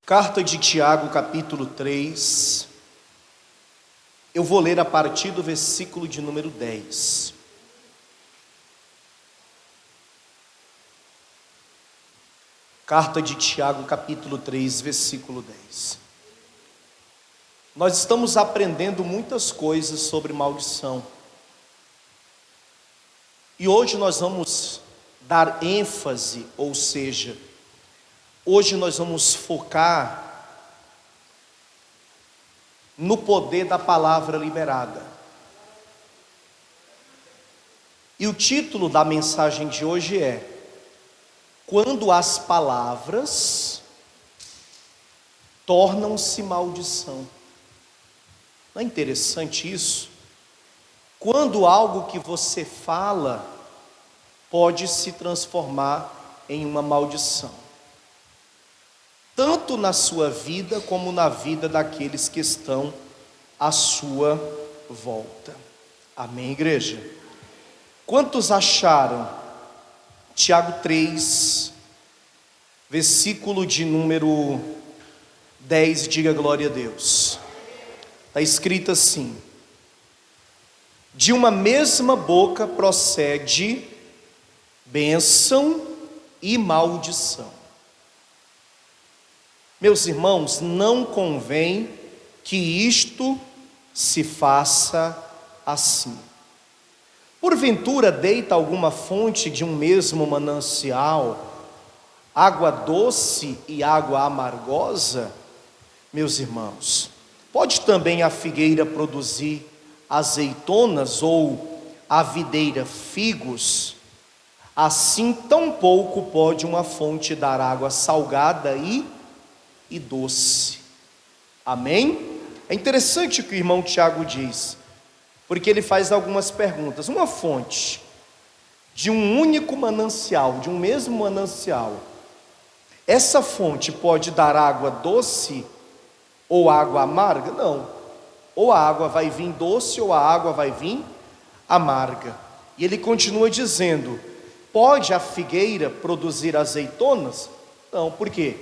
Carta de Tiago, capítulo 3. Eu vou ler a partir do versículo de número 10. Carta de Tiago, capítulo 3, versículo 10. Nós estamos aprendendo muitas coisas sobre maldição. E hoje nós vamos dar ênfase, ou seja, hoje nós vamos focar no poder da palavra liberada. E o título da mensagem de hoje é: Quando as palavras tornam-se maldição. Não é interessante isso? Quando algo que você fala pode se transformar em uma maldição, tanto na sua vida como na vida daqueles que estão à sua volta. Amém, igreja? Quantos acharam Tiago 3, versículo de número 10, diga glória a Deus. Está escrito assim: de uma mesma boca procede bênção e maldição. Meus irmãos, não convém que isto se faça assim. Porventura deita alguma fonte de um mesmo manancial água doce e água amargosa? Meus irmãos, pode também a figueira produzir azeitonas ou a videira figos? Assim tampouco pode uma fonte dar água salgada e doce. Amém? É interessante o que o irmão Tiago diz, porque ele faz algumas perguntas. Uma fonte de um único manancial, de um mesmo manancial, essa fonte pode dar água doce ou água amarga? Não. Ou a água vai vir doce ou a água vai vir amarga. E ele continua dizendo: pode a figueira produzir azeitonas? Não. Por quê?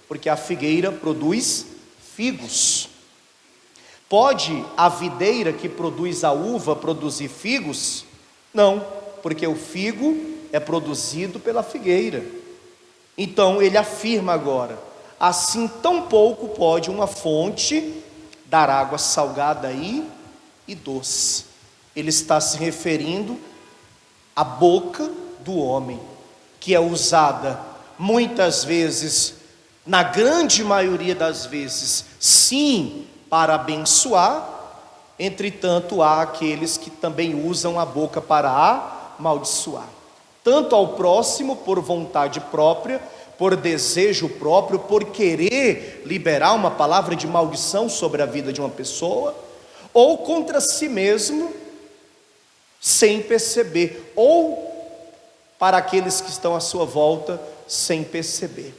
Porque a figueira produz figos. Pode a videira que produz a uva produzir figos? Não, porque o figo é produzido pela figueira. Então ele afirma agora: assim tampouco pode uma fonte dar água salgada e doce. Ele está se referindo à boca do homem, que é usada muitas vezes, na grande maioria das vezes, sim, para abençoar. Entretanto, há aqueles que também usam a boca para amaldiçoar, tanto ao próximo por vontade própria, por desejo próprio, por querer liberar uma palavra de maldição sobre a vida de uma pessoa, ou contra si mesmo, sem perceber, ou para aqueles que estão à sua volta, sem perceber.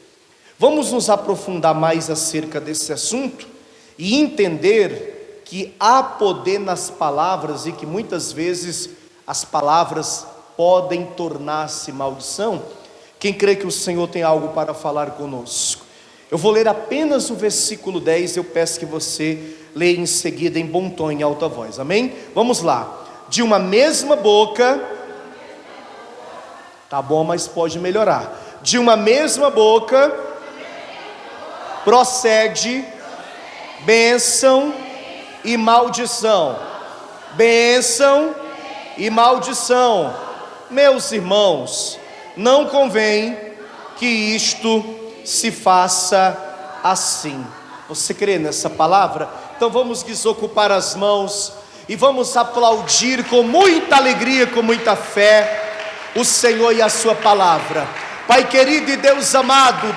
Vamos nos aprofundar mais acerca desse assunto e entender que há poder nas palavras e que muitas vezes as palavras podem tornar-se maldição. Quem crê que o Senhor tem algo para falar conosco? Eu vou ler apenas o versículo 10, eu peço que você leia em seguida em bom tom, em alta voz, amém? Vamos lá. De uma mesma boca, tá bom, mas pode melhorar. De uma mesma boca procede bênção e maldição. Bênção e maldição. Meus irmãos, não convém que isto se faça assim. Você crê nessa palavra? Então vamos desocupar as mãos e vamos aplaudir com muita alegria, com muita fé, o Senhor e a sua palavra. Pai querido e Deus amado,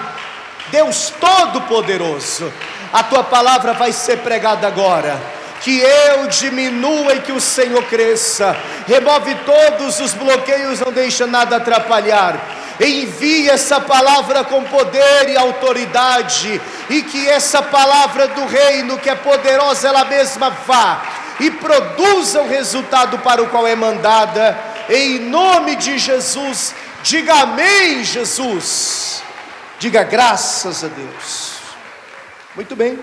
Deus Todo-Poderoso, a tua palavra vai ser pregada agora. Que eu diminua e que o Senhor cresça. Remove todos os bloqueios, não deixa nada atrapalhar. Envie essa palavra com poder e autoridade, e que essa palavra do reino, que é poderosa, ela mesma vá e produza o resultado para o qual é mandada. Em nome de Jesus, diga amém, Jesus. Diga graças a Deus. Muito bem,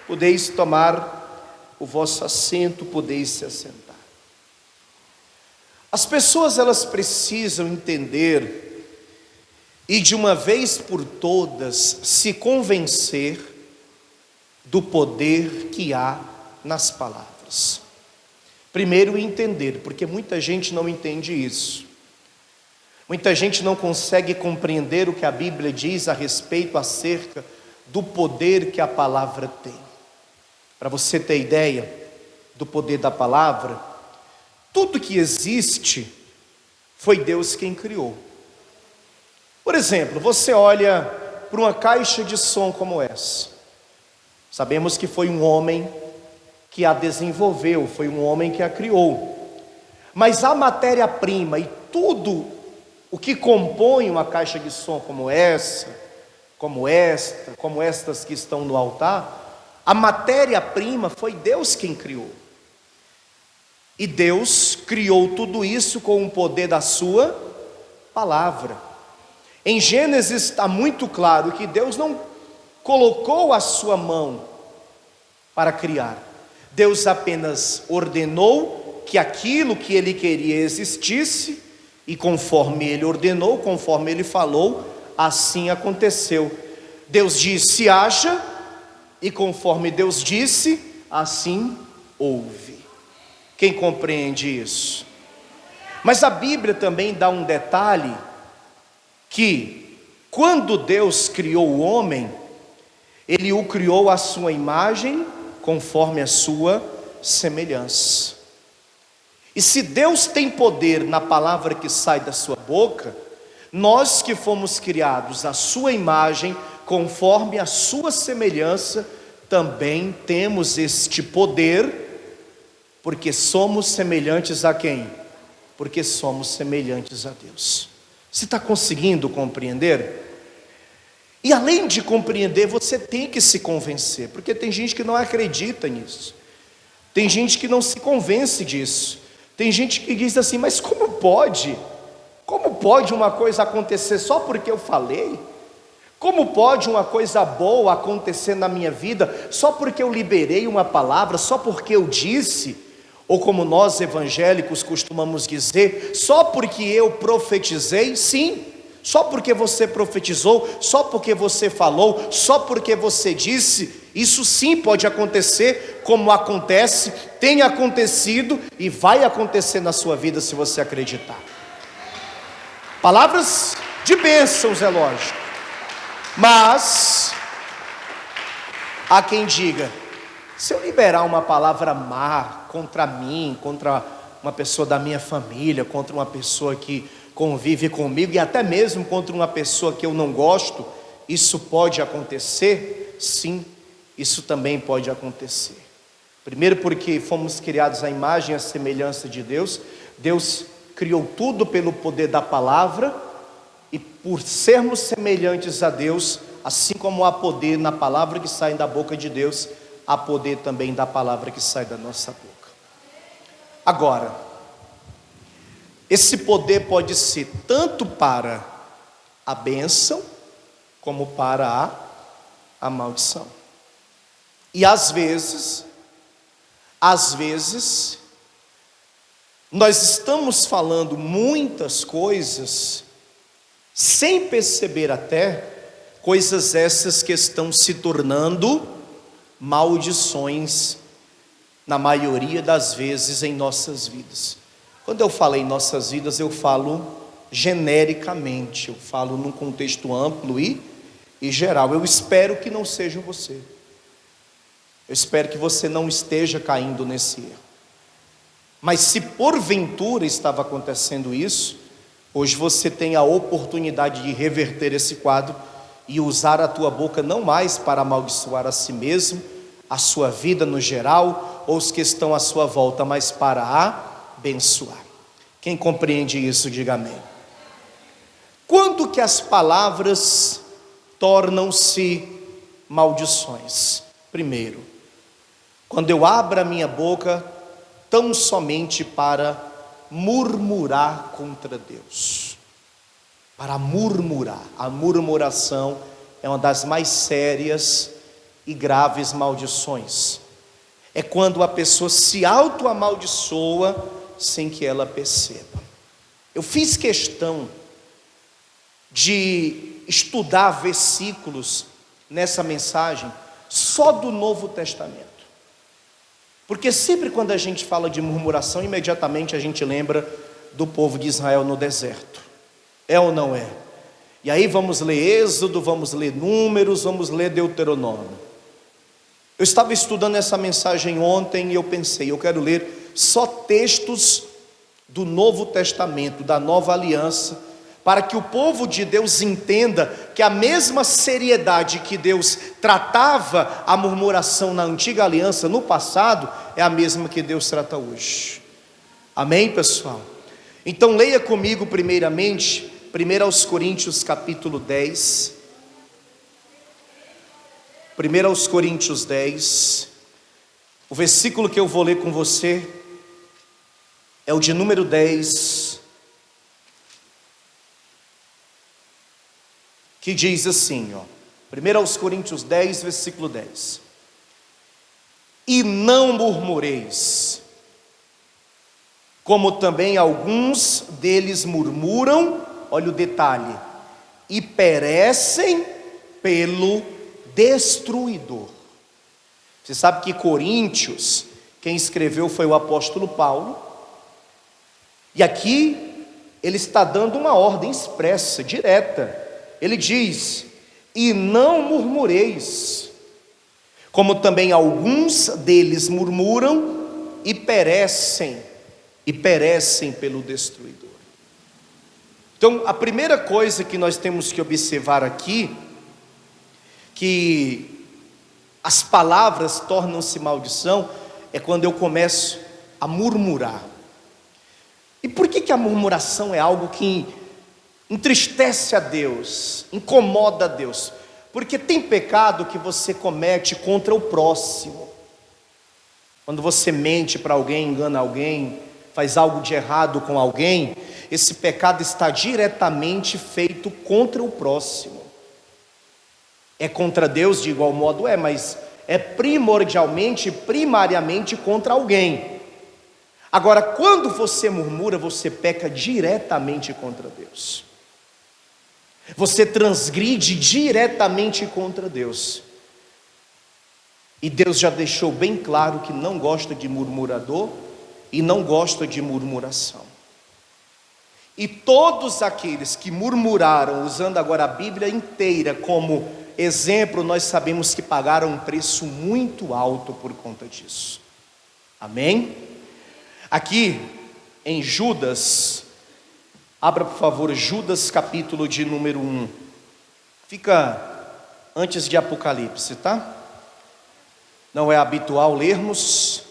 podeis tomar o vosso assento, podeis se assentar. As pessoas, elas precisam entender e de uma vez por todas se convencer do poder que há nas palavras. Primeiro entender, porque muita gente não entende isso. Muita gente não consegue compreender o que a Bíblia diz a respeito acerca do poder que a palavra tem. Para você ter ideia do poder da palavra, tudo que existe foi Deus quem criou. Por exemplo, você olha para uma caixa de som como essa. Sabemos que foi um homem que a desenvolveu, foi um homem que a criou. Mas a matéria-prima e tudo o que compõe uma caixa de som como essa, como esta, como estas que estão no altar, a matéria-prima foi Deus quem criou. E Deus criou tudo isso com o poder da sua palavra. Em Gênesis está muito claro que Deus não colocou a sua mão para criar. Deus apenas ordenou que aquilo que Ele queria existisse, e conforme Ele ordenou, conforme Ele falou, assim aconteceu. Deus disse: haja, e conforme Deus disse, assim houve. Quem compreende isso? Mas a Bíblia também dá um detalhe, que quando Deus criou o homem, Ele o criou à sua imagem, conforme a sua semelhança. E se Deus tem poder na palavra que sai da sua boca, nós que fomos criados à sua imagem, conforme a sua semelhança, também temos este poder, porque somos semelhantes a quem? Porque somos semelhantes a Deus. Você está conseguindo compreender? E além de compreender, você tem que se convencer, porque tem gente que não acredita nisso, tem gente que não se convence disso, tem gente que diz assim: mas como pode? Como pode uma coisa acontecer só porque eu falei? Como pode uma coisa boa acontecer na minha vida só porque eu liberei uma palavra, só porque eu disse? Ou como nós evangélicos costumamos dizer, só porque eu profetizei? Sim, só porque você profetizou, só porque você falou, só porque você disse, isso sim pode acontecer, como acontece, tem acontecido e vai acontecer na sua vida se você acreditar. Palavras de bênçãos, é lógico, mas há quem diga: se eu liberar uma palavra má contra mim, contra uma pessoa da minha família, contra uma pessoa que convive comigo e até mesmo contra uma pessoa que eu não gosto, isso pode acontecer? Sim, isso também pode acontecer. Primeiro porque fomos criados à imagem e à semelhança de Deus. Deus criou tudo pelo poder da palavra, e por sermos semelhantes a Deus, assim como há poder na palavra que sai da boca de Deus, há poder também da palavra que sai da nossa boca. Agora, esse poder pode ser tanto para a bênção, como para a maldição. E às vezes, nós estamos falando muitas coisas, sem perceber até, coisas essas que estão se tornando maldições, na maioria das vezes em nossas vidas. Quando eu falo em nossas vidas, eu falo genericamente, eu falo num contexto amplo e geral. Eu espero que não seja você. Eu espero que você não esteja caindo nesse erro. Mas se porventura estava acontecendo isso, hoje você tem a oportunidade de reverter esse quadro e usar a tua boca não mais para amaldiçoar a si mesmo, a sua vida no geral, ou os que estão à sua volta, mas para abençoar. Quem compreende isso, diga amém. Quando que as palavras tornam-se maldições? Primeiro, quando eu abro a minha boca tão somente para murmurar contra Deus. Para murmurar. A murmuração é uma das mais sérias e graves maldições. É quando a pessoa se auto-amaldiçoa sem que ela perceba. Eu fiz questão de estudar versículos nessa mensagem só do Novo Testamento. Porque sempre quando a gente fala de murmuração, imediatamente a gente lembra do povo de Israel no deserto. É ou não é? E aí vamos ler Êxodo, vamos ler Números, vamos ler Deuteronômio. Eu estava estudando essa mensagem ontem e eu pensei, eu quero ler só textos do Novo Testamento, da Nova Aliança, para que o povo de Deus entenda que a mesma seriedade que Deus tratava a murmuração na antiga aliança no passado, é a mesma que Deus trata hoje. Amém, pessoal? Então leia comigo primeiramente 1 Coríntios capítulo 10. 1 Coríntios 10. O versículo que eu vou ler com você é o de número 10, que diz assim, 1 Coríntios 10, versículo 10. E não murmureis, como também alguns deles murmuram, olha o detalhe, e perecem pelo destruidor. Você sabe que Coríntios, quem escreveu foi o apóstolo Paulo, e aqui ele está dando uma ordem expressa, direta. Ele diz, e não murmureis, como também alguns deles murmuram e perecem pelo destruidor. Então, a primeira coisa que nós temos que observar aqui, que as palavras tornam-se maldição, é quando eu começo a murmurar. E por que a murmuração é algo que entristece a Deus, incomoda a Deus? Porque tem pecado que você comete contra o próximo. Quando você mente para alguém, engana alguém, faz algo de errado com alguém, esse pecado está diretamente feito contra o próximo. É contra Deus de igual modo? É, mas é primariamente contra alguém. Agora, quando você murmura, você peca diretamente contra Deus. Você transgride diretamente contra Deus. E Deus já deixou bem claro que não gosta de murmurador e não gosta de murmuração. E todos aqueles que murmuraram, usando agora a Bíblia inteira como exemplo, nós sabemos que pagaram um preço muito alto por conta disso. Amém? Aqui em Judas, abra por favor Judas capítulo de número 1. Fica antes de Apocalipse, tá? Não é habitual lermos,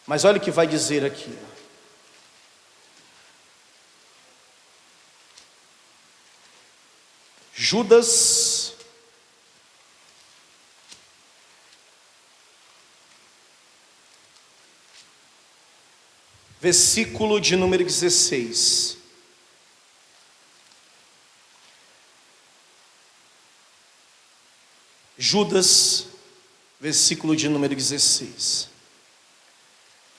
mas olha o que vai dizer aqui. Judas, versículo de número 16. Judas, versículo de número 16.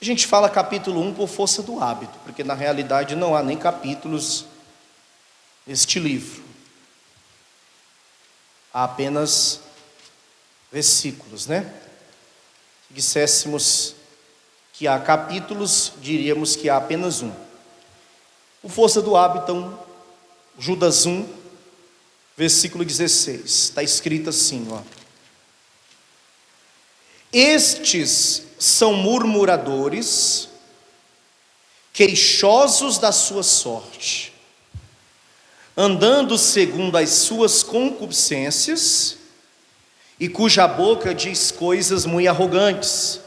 A gente fala capítulo 1 por força do hábito, porque na realidade não há nem capítulos neste livro. Há apenas versículos, né? Se disséssemos que há capítulos, diríamos que há apenas um. Por força do hábito, então, Judas 1, versículo 16, está escrito assim, Estes são murmuradores, queixosos da sua sorte, andando segundo as suas concupiscências, e cuja boca diz coisas muito arrogantes,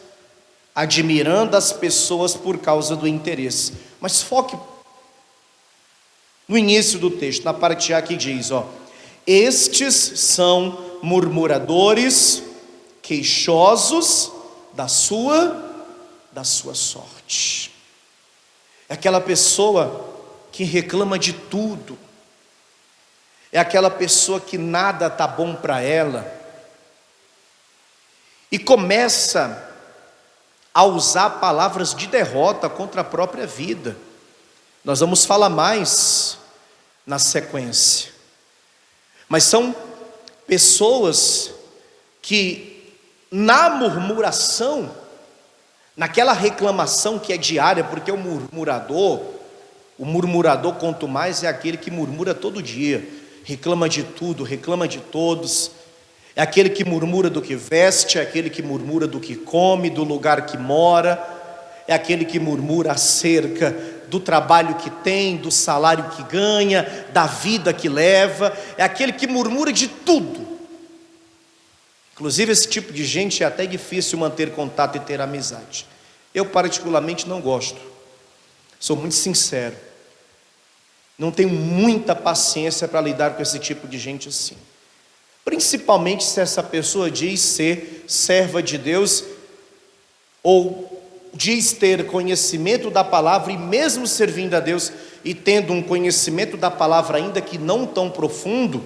admirando as pessoas por causa do interesse. Mas foque no início do texto, na parte A que diz, estes são murmuradores, queixosos da sua sorte. É aquela pessoa que reclama de tudo. É aquela pessoa que nada está bom para ela. e começa a usar palavras de derrota contra a própria vida. Nós vamos falar mais na sequência. Mas são pessoas que na murmuração, naquela reclamação que é diária, porque o murmurador quanto mais é aquele que murmura todo dia, reclama de tudo, reclama de todos, é aquele que murmura do que veste, é aquele que murmura do que come, do lugar que mora, é aquele que murmura acerca do trabalho que tem, do salário que ganha, da vida que leva, é aquele que murmura de tudo. Inclusive esse tipo de gente é até difícil manter contato e ter amizade. Eu particularmente não gosto, sou muito sincero, não tenho muita paciência para lidar com esse tipo de gente assim. Principalmente se essa pessoa diz ser serva de Deus, ou diz ter conhecimento da palavra, e mesmo servindo a Deus e tendo um conhecimento da palavra ainda que não tão profundo,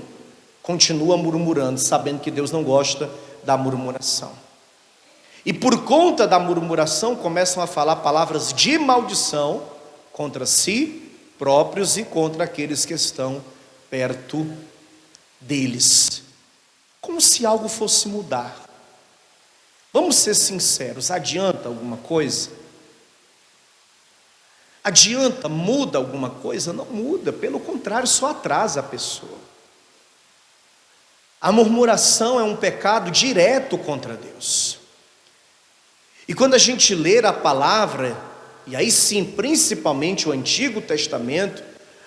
continua murmurando, sabendo que Deus não gosta da murmuração. E por conta da murmuração começam a falar palavras de maldição contra si próprios e contra aqueles que estão perto deles, como se algo fosse mudar. Vamos ser sinceros, adianta alguma coisa? Adianta, muda alguma coisa? Não muda, pelo contrário, só atrasa a pessoa. A murmuração é um pecado direto contra Deus. E quando a gente lê a palavra, e aí sim, principalmente o Antigo Testamento,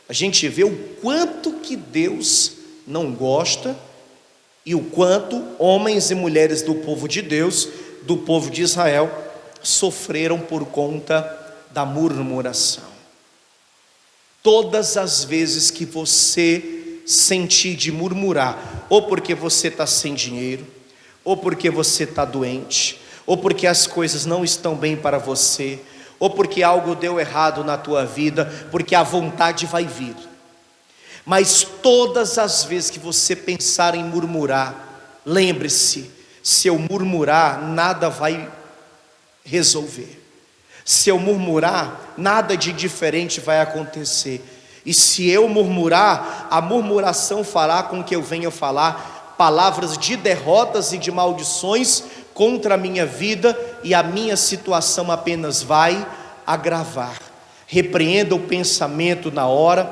a gente vê o quanto que Deus não gosta e o quanto homens e mulheres do povo de Deus, do povo de Israel, sofreram por conta da murmuração. Todas as vezes que você sentir de murmurar, ou porque você está sem dinheiro, ou porque você está doente, ou porque as coisas não estão bem para você, ou porque algo deu errado na tua vida, porque a vontade vai vir. Mas todas as vezes que você pensar em murmurar, lembre-se, se eu murmurar, nada vai resolver. Se eu murmurar, nada de diferente vai acontecer. E se eu murmurar, a murmuração fará com que eu venha falar palavras de derrotas e de maldições contra a minha vida, e a minha situação apenas vai agravar. Repreenda o pensamento na hora,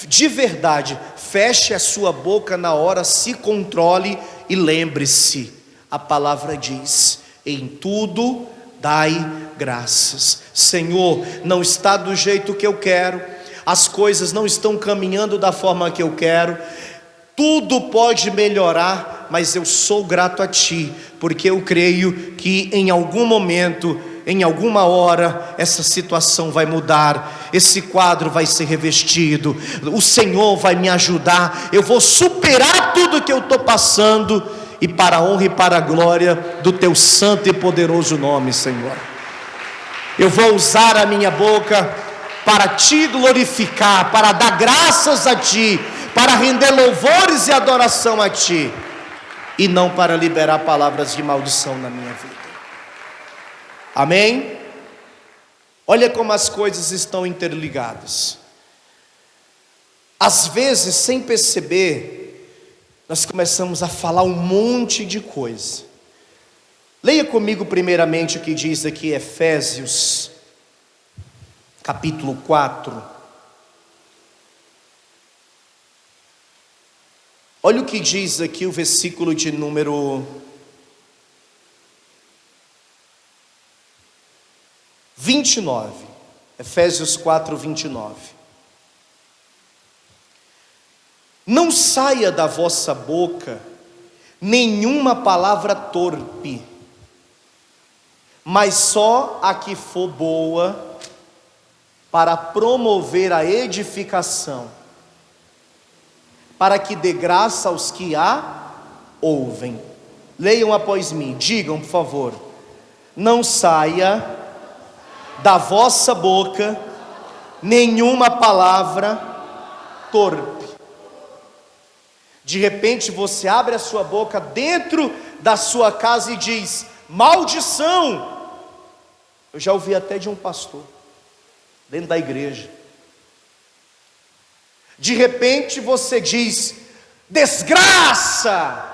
de verdade, feche a sua boca na hora, se controle e lembre-se, a palavra diz: em tudo dai graças. Senhor, não está do jeito que eu quero, as coisas não estão caminhando da forma que eu quero, tudo pode melhorar, mas eu sou grato a Ti, porque eu creio que em algum momento, em alguma hora, essa situação vai mudar, esse quadro vai ser revestido, o Senhor vai me ajudar, eu vou superar tudo que eu estou passando, e para a honra e para a glória do Teu santo e poderoso nome, Senhor. Eu vou usar a minha boca para Te glorificar, para dar graças a Ti, para render louvores e adoração a Ti, e não para liberar palavras de maldição na minha vida. Amém? Olha como as coisas estão interligadas. Às vezes, sem perceber, nós começamos a falar um monte de coisa. Leia comigo primeiramente o que diz aqui Efésios, capítulo 4. Olha o que diz aqui o versículo de número 29. Efésios 4, 29. Não saia da vossa boca nenhuma palavra torpe, mas só a que for boa para promover a edificação, para que dê graça aos que a ouvem. Leiam após mim, digam por favor: não saia da vossa boca nenhuma palavra torpe. De repente você abre a sua boca dentro da sua casa e diz: maldição. Eu já ouvi até de um pastor, dentro da igreja. De repente você diz: desgraça.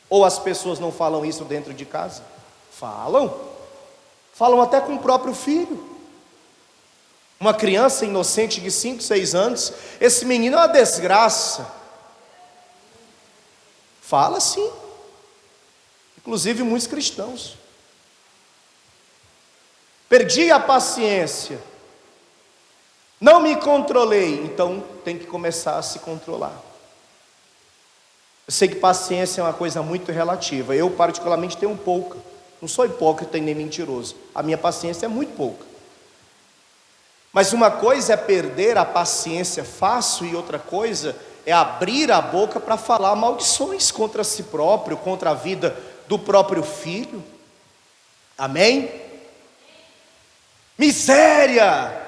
Ou as pessoas não falam isso dentro de casa? Falam até com o próprio filho. Uma criança inocente de 5, 6 anos, esse menino é uma desgraça. Fala sim. Inclusive muitos cristãos. Perdi a paciência. Não me controlei. Então tem que começar a se controlar. Eu sei que paciência é uma coisa muito relativa. Eu particularmente tenho pouca. Não sou hipócrita e nem mentiroso. A minha paciência é muito pouca. Mas uma coisa é perder a paciência fácil e outra coisa é abrir a boca para falar maldições contra si próprio, contra a vida do próprio filho. Amém? Miséria!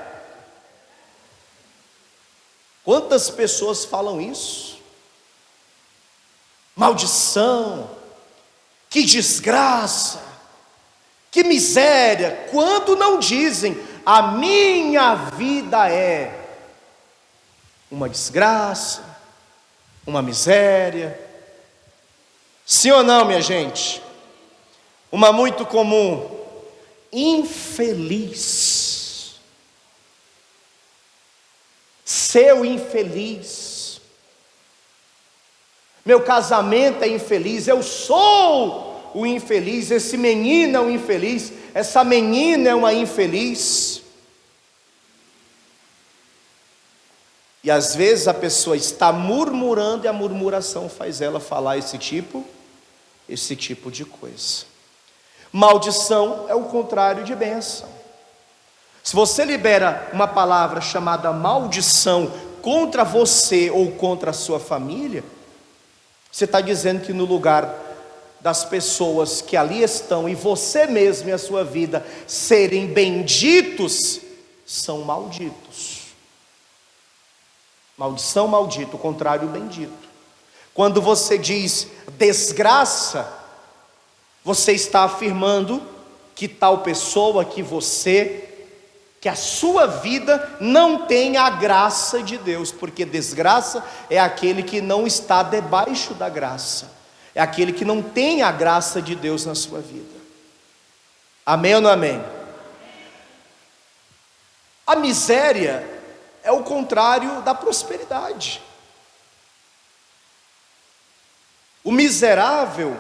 Quantas pessoas falam isso? Maldição! Que desgraça! Que miséria! Quando não dizem: a minha vida é uma desgraça, uma miséria. Sim ou não, minha gente? Uma muito comum: infeliz. Seu infeliz. Meu casamento é infeliz, eu sou o infeliz, esse menino é um infeliz, essa menina é uma infeliz. E às vezes a pessoa está murmurando e a murmuração faz ela falar esse tipo de coisa. Maldição é o contrário de bênção. Se você libera uma palavra chamada maldição contra você ou contra a sua família, você está dizendo que no lugar das pessoas que ali estão e você mesmo e a sua vida serem benditos, são malditos. Maldição, maldito, o contrário, bendito. Quando você diz desgraça, você está afirmando que tal pessoa, que a sua vida não tem a graça de Deus, porque desgraça é aquele que não está debaixo da graça, é aquele que não tem a graça de Deus na sua vida. Amém ou não amém? A miséria é o contrário da prosperidade. O miserável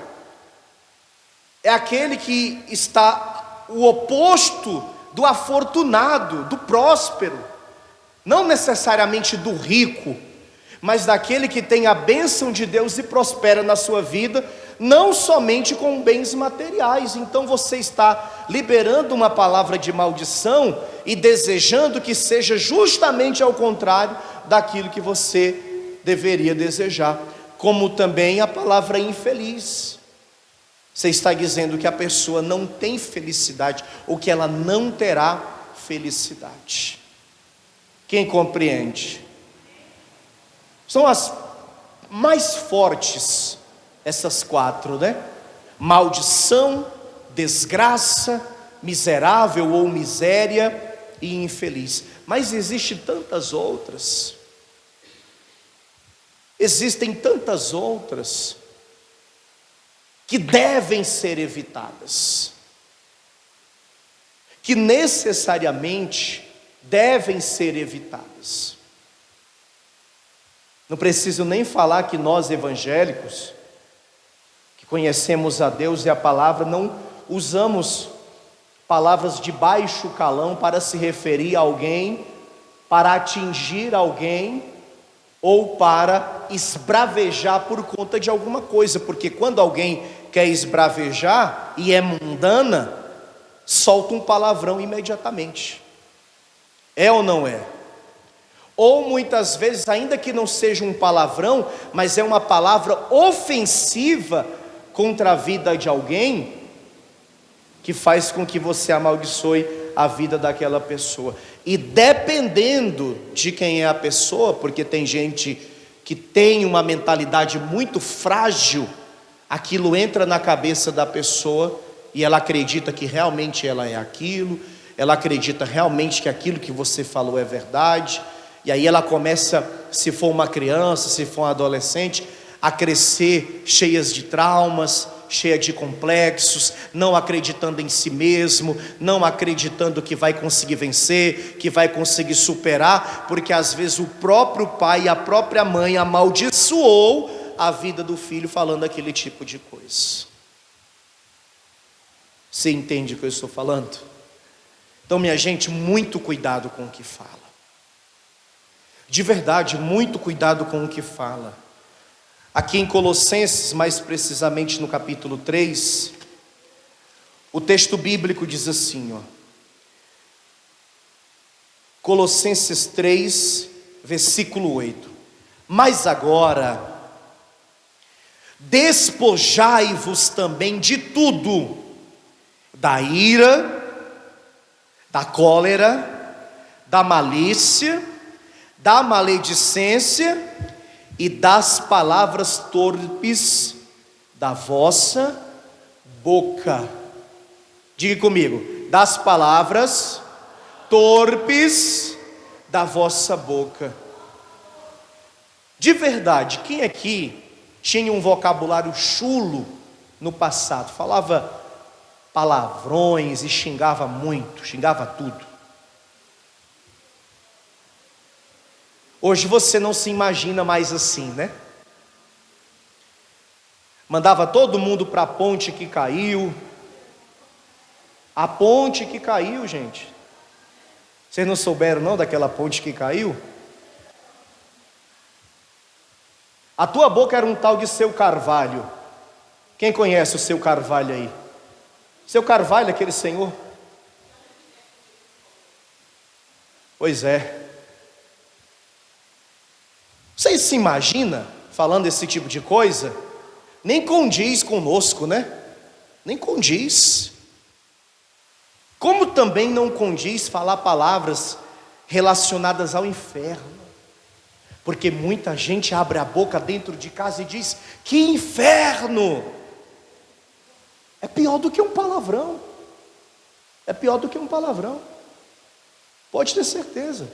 é aquele que está o oposto do afortunado, do próspero, não necessariamente do rico, mas daquele que tem a bênção de Deus e prospera na sua vida, não somente com bens materiais. Então você está liberando uma palavra de maldição e desejando que seja justamente ao contrário daquilo que você deveria desejar, como também a palavra infeliz. Você está dizendo que a pessoa não tem felicidade, ou que ela não terá felicidade. Quem compreende? São as mais fortes, essas 4, né? Maldição, desgraça, miserável ou miséria e infeliz. Mas existem tantas outras. Existem tantas outras que devem ser evitadas, que necessariamente devem ser evitadas. Não preciso nem falar que nós evangélicos, que conhecemos a Deus e a palavra, não usamos palavras de baixo calão para se referir a alguém, para atingir alguém, ou para esbravejar por conta de alguma coisa, porque quando alguém quer esbravejar e é mundana, solta um palavrão imediatamente. É ou não é? Ou muitas vezes, ainda que não seja um palavrão, mas é uma palavra ofensiva contra a vida de alguém, que faz com que você amaldiçoe a vida daquela pessoa. E dependendo de quem é a pessoa, porque tem gente que tem uma mentalidade muito frágil, aquilo entra na cabeça da pessoa e ela acredita que realmente ela é aquilo, ela acredita realmente que aquilo que você falou é verdade, e aí ela começa, se for uma criança, se for um adolescente, a crescer cheias de traumas, cheia de complexos, não acreditando em si mesmo, não acreditando que vai conseguir vencer, que vai conseguir superar, porque às vezes o próprio pai e a própria mãe amaldiçoou a vida do filho falando aquele tipo de coisa. Você entende o que eu estou falando? Então, minha gente, muito cuidado com o que fala. De verdade, muito cuidado com o que fala. Aqui em Colossenses, mais precisamente no capítulo 3, o texto bíblico diz assim, ó. Colossenses 3, versículo 8. Mas agora, despojai-vos também de tudo, da ira, da cólera, da malícia, da maledicência e das palavras torpes da vossa boca. Diga comigo, das palavras torpes da vossa boca. De verdade, quem aqui tinha um vocabulário chulo no passado? Falava palavrões e xingava muito, xingava tudo. Hoje você não se imagina mais assim, né? Mandava todo mundo para a ponte que caiu. A ponte que caiu, gente. Vocês não souberam não daquela ponte que caiu? A tua boca era um tal de Seu Carvalho. Quem conhece o Seu Carvalho aí? Seu Carvalho, aquele senhor? Pois é. Vocês se imaginam falando esse tipo de coisa? Nem condiz conosco, né? Nem condiz. Como também não condiz falar palavras relacionadas ao inferno. Porque muita gente abre a boca dentro de casa e diz: que inferno! É pior do que um palavrão. É pior do que um palavrão. Pode ter certeza.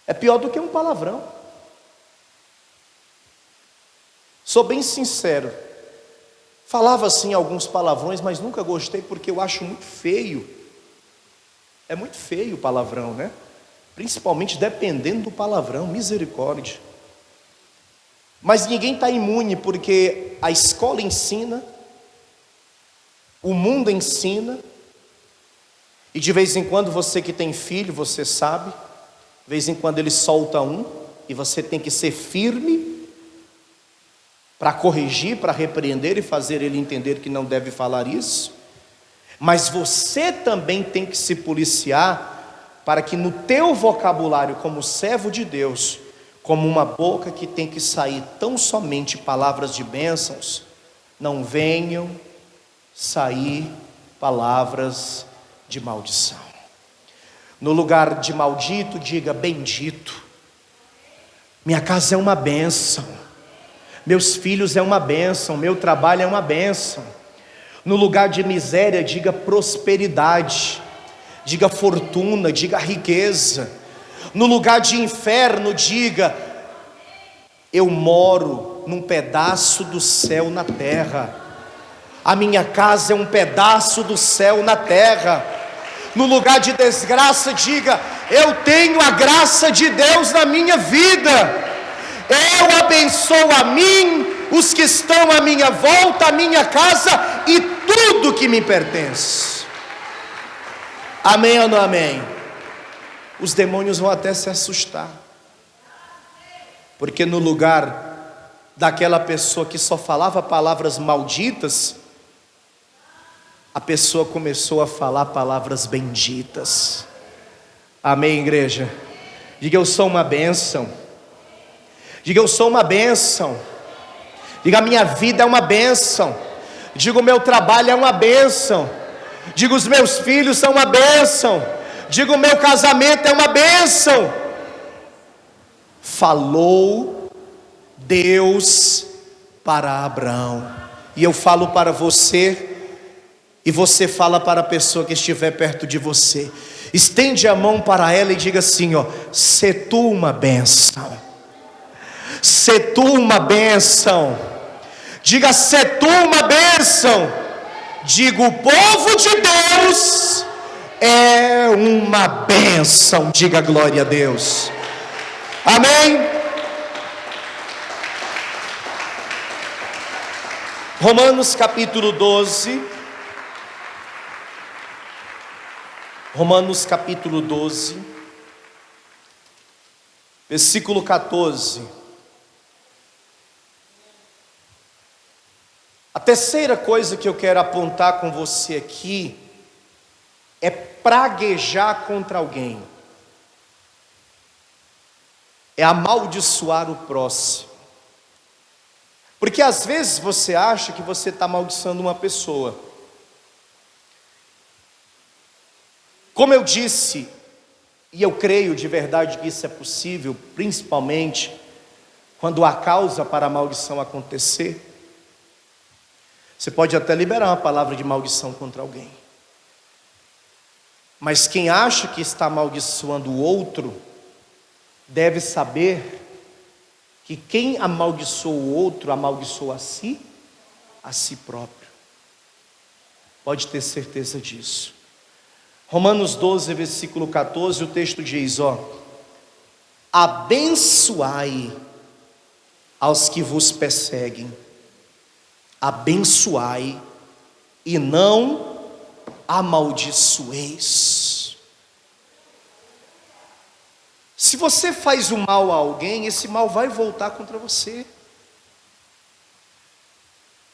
É pior do que um palavrão. Sou bem sincero. Falava assim alguns palavrões, mas nunca gostei porque eu acho muito feio. É muito feio o palavrão, né? Principalmente dependendo do palavrão, misericórdia. Mas ninguém está imune, porque a escola ensina, o mundo ensina, e de vez em quando você que tem filho, você sabe, de vez em quando ele solta um, e você tem que ser firme, para corrigir, para repreender e fazer ele entender que não deve falar isso. Mas você também tem que se policiar, para que no teu vocabulário como servo de Deus, como uma boca que tem que sair tão somente palavras de bênçãos, não venham sair palavras de maldição. No lugar de maldito, diga bendito. Minha casa é uma bênção, meus filhos é uma bênção, meu trabalho é uma bênção. No lugar de miséria, diga prosperidade, diga fortuna, diga riqueza. No lugar de inferno, diga: eu moro num pedaço do céu na terra. A minha casa é um pedaço do céu na terra. No lugar de desgraça, diga: eu tenho a graça de Deus na minha vida. Eu abençoo a mim, os que estão à minha volta, a minha casa e tudo que me pertence. Amém ou não amém? Os demônios vão até se assustar, porque no lugar daquela pessoa que só falava palavras malditas, a pessoa começou a falar palavras benditas. Amém, igreja? Diga: eu sou uma bênção. Diga: eu sou uma bênção. Diga: a minha vida é uma bênção. Diga: o meu trabalho é uma bênção. Diga: os meus filhos são uma bênção. Diga: o meu casamento é uma bênção. Falou Deus para Abraão. E eu falo para você, e você fala para a pessoa que estiver perto de você. Estende a mão para ela e diga assim: ó, sê tu uma bênção. Sê tu uma bênção. Diga: sê tu uma bênção. Diga: o povo de Deus é uma bênção. Diga glória a Deus. Amém. Romanos capítulo 12. Romanos capítulo 12, versículo 14. A terceira coisa que eu quero apontar com você aqui é praguejar contra alguém, é amaldiçoar o próximo. Porque às vezes você acha que você está amaldiçoando uma pessoa. Como eu disse, e eu creio de verdade que isso é possível, principalmente quando há causa para a maldição acontecer, você pode até liberar uma palavra de maldição contra alguém. Mas quem acha que está amaldiçoando o outro, deve saber que quem amaldiçoa o outro, amaldiçoa a si próprio. Pode ter certeza disso. Romanos 12, versículo 14, o texto diz, ó: abençoai aos que vos perseguem, abençoai e não amaldiçoeis. Se você faz o mal a alguém, esse mal vai voltar contra você.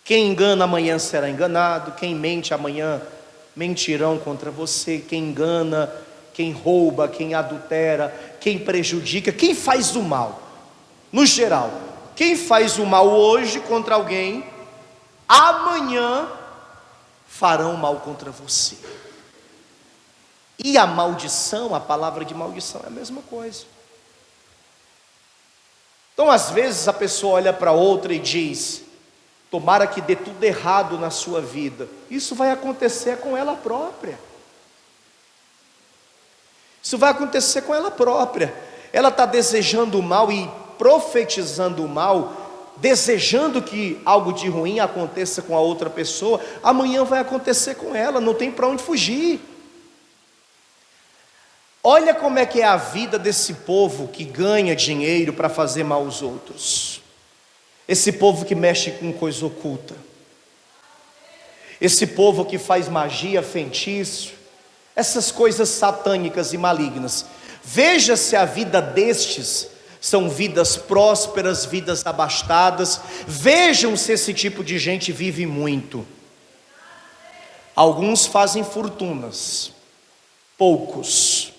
Quem engana amanhã será enganado, quem mente amanhã mentirão contra você. Quem engana, quem rouba, quem adultera, quem prejudica, quem faz o mal, no geral, quem faz o mal hoje contra alguém, amanhã farão mal contra você. E a maldição, a palavra de maldição é a mesma coisa. Então às vezes a pessoa olha para outra e diz: tomara que dê tudo errado na sua vida. Isso vai acontecer com ela própria. Isso vai acontecer com ela própria. Ela está desejando o mal e profetizando o mal, desejando que algo de ruim aconteça com a outra pessoa. Amanhã vai acontecer com ela, não tem para onde fugir. Olha como é que é a vida desse povo que ganha dinheiro para fazer mal aos outros. Esse povo que mexe com coisa oculta, esse povo que faz magia, feitiço, essas coisas satânicas e malignas. Veja se a vida destes são vidas prósperas, vidas abastadas. Vejam se esse tipo de gente vive muito. Alguns fazem fortunas, poucos.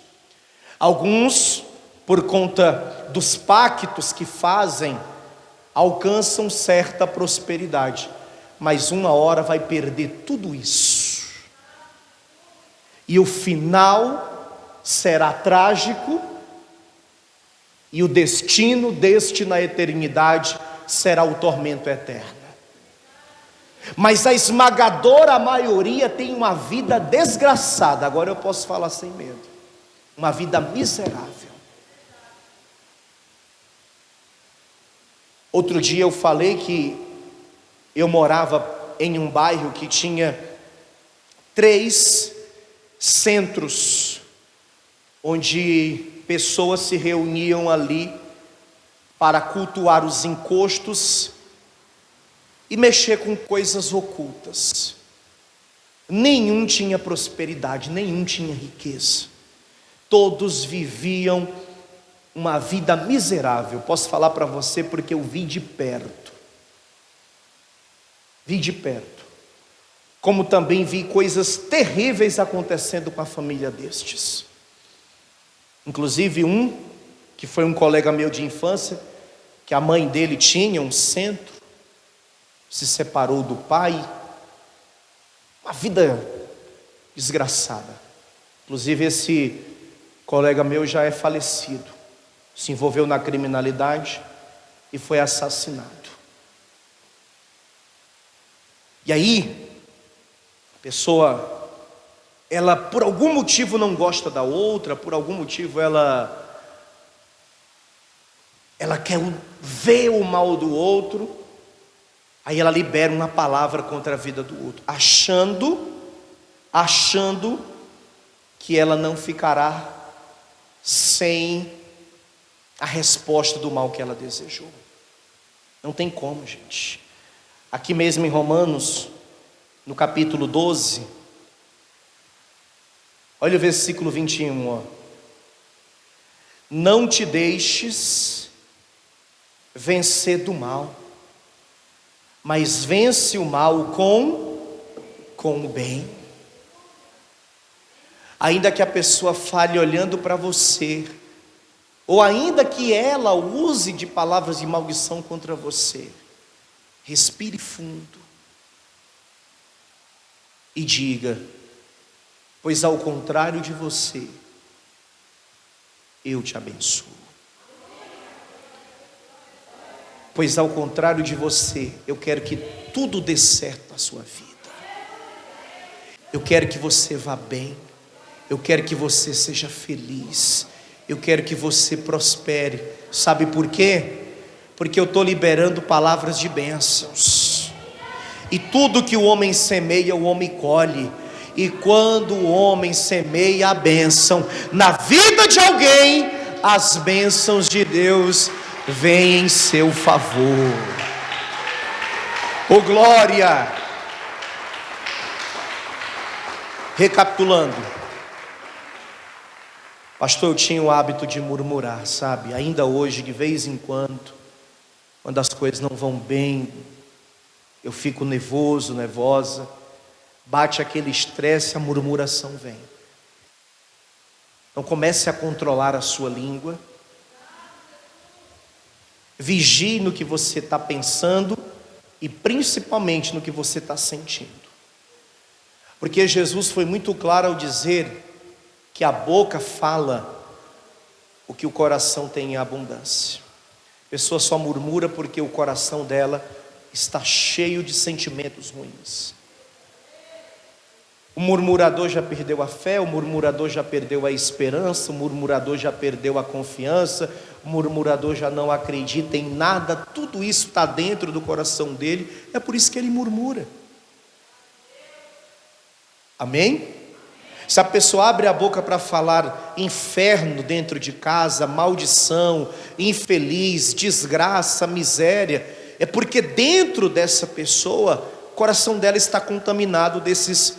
Alguns, por conta dos pactos que fazem, alcançam certa prosperidade, mas uma hora vai perder tudo isso, e o final será trágico, e o destino deste na eternidade será o tormento eterno. Mas a esmagadora maioria tem uma vida desgraçada, agora eu posso falar sem medo, uma vida miserável. Outro dia eu falei que eu morava em um bairro que tinha 3 centros, onde pessoas se reuniam ali para cultuar os encostos e mexer com coisas ocultas. Nenhum tinha prosperidade, nenhum tinha riqueza. Todos viviam uma vida miserável. Posso falar para você porque eu vi de perto. Vi de perto. Como também vi coisas terríveis acontecendo com a família destes. Inclusive um, que foi um colega meu de infância, que a mãe dele tinha um centro, se separou do pai. Uma vida desgraçada. Inclusive esse colega meu já é falecido, se envolveu na criminalidade e foi assassinado. E aí, a pessoa, ela por algum motivo não gosta da outra, por algum motivo ela quer ver o mal do outro, aí ela libera uma palavra contra a vida do outro, achando que ela não ficará sem a resposta do mal que ela desejou. Não tem como, gente. Aqui mesmo em Romanos, no capítulo 12, olha o versículo 21, ó. Não te deixes vencer do mal, mas vence o mal com o bem. Ainda que a pessoa fale olhando para você, ou ainda que ela use de palavras de maldição contra você, respire fundo e diga: pois ao contrário de você, eu te abençoo. Pois ao contrário de você, eu quero que tudo dê certo na sua vida. Eu quero que você vá bem. Eu quero que você seja feliz. Eu quero que você prospere. Sabe por quê? Porque eu estou liberando palavras de bênçãos. E tudo que o homem semeia, o homem colhe. E quando o homem semeia a bênção na vida de alguém, as bênçãos de Deus vêm em seu favor. Oh glória! Recapitulando, pastor, eu tinha o hábito de murmurar, sabe? Ainda hoje, de vez em quando as coisas não vão bem, eu fico nervoso, nervosa, bate aquele estresse, a murmuração vem. Então comece a controlar a sua língua, vigie no que você está pensando e principalmente no que você está sentindo. Porque Jesus foi muito claro ao dizer que a boca fala o que o coração tem em abundância. A pessoa só murmura porque o coração dela está cheio de sentimentos ruins. O murmurador já perdeu a fé, o murmurador já perdeu a esperança, o murmurador já perdeu a confiança, o murmurador já não acredita em nada, tudo isso está dentro do coração dele, é por isso que ele murmura. Amém? Se a pessoa abre a boca para falar inferno dentro de casa, maldição, infeliz, desgraça, miséria, é porque dentro dessa pessoa, o coração dela está contaminado desses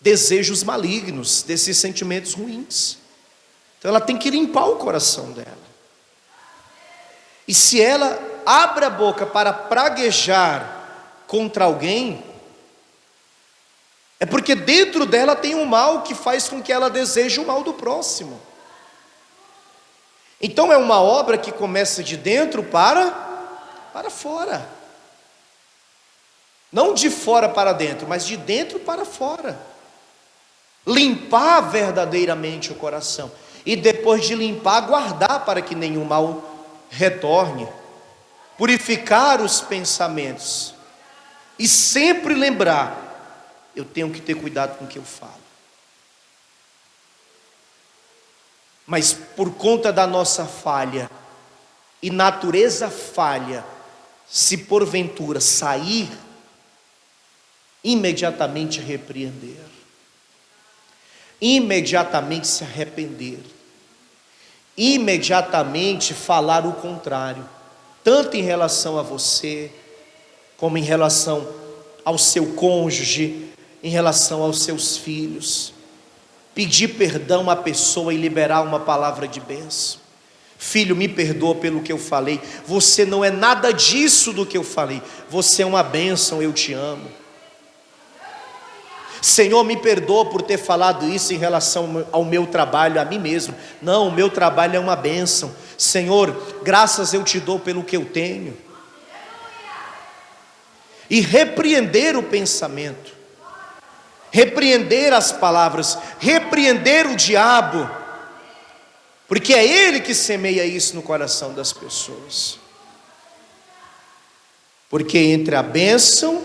desejos malignos, desses sentimentos ruins. Então ela tem que limpar o coração dela. E se ela abre a boca para praguejar contra alguém, é porque dentro dela tem um mal que faz com que ela deseje o mal do próximo. Então é uma obra que começa de dentro para fora. Não de fora para dentro, mas de dentro para fora. Limpar verdadeiramente o coração. E depois de limpar, guardar para que nenhum mal retorne. Purificar os pensamentos. E sempre lembrar: eu tenho que ter cuidado com o que eu falo. Mas por conta da nossa falha e natureza falha, se porventura sair, imediatamente repreender, imediatamente se arrepender, imediatamente falar o contrário, tanto em relação a você, como em relação ao seu cônjuge, em relação aos seus filhos. Pedir perdão à pessoa e liberar uma palavra de bênção. Filho, me perdoa pelo que eu falei. Você não é nada disso do que eu falei. Você é uma bênção, eu te amo. Senhor, me perdoa por ter falado isso em relação ao meu trabalho, a mim mesmo. Não, o meu trabalho é uma bênção. Senhor, graças eu te dou pelo que eu tenho. E repreender o pensamento, repreender as palavras, repreender o diabo, Porque é Ele que semeia isso no coração das pessoas. Porque entre a bênção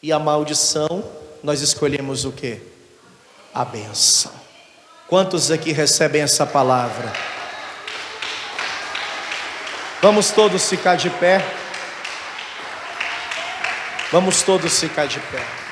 e a maldição, nós escolhemos o quê? A bênção. Quantos aqui recebem essa palavra? Vamos todos ficar de pé. Vamos todos ficar de pé.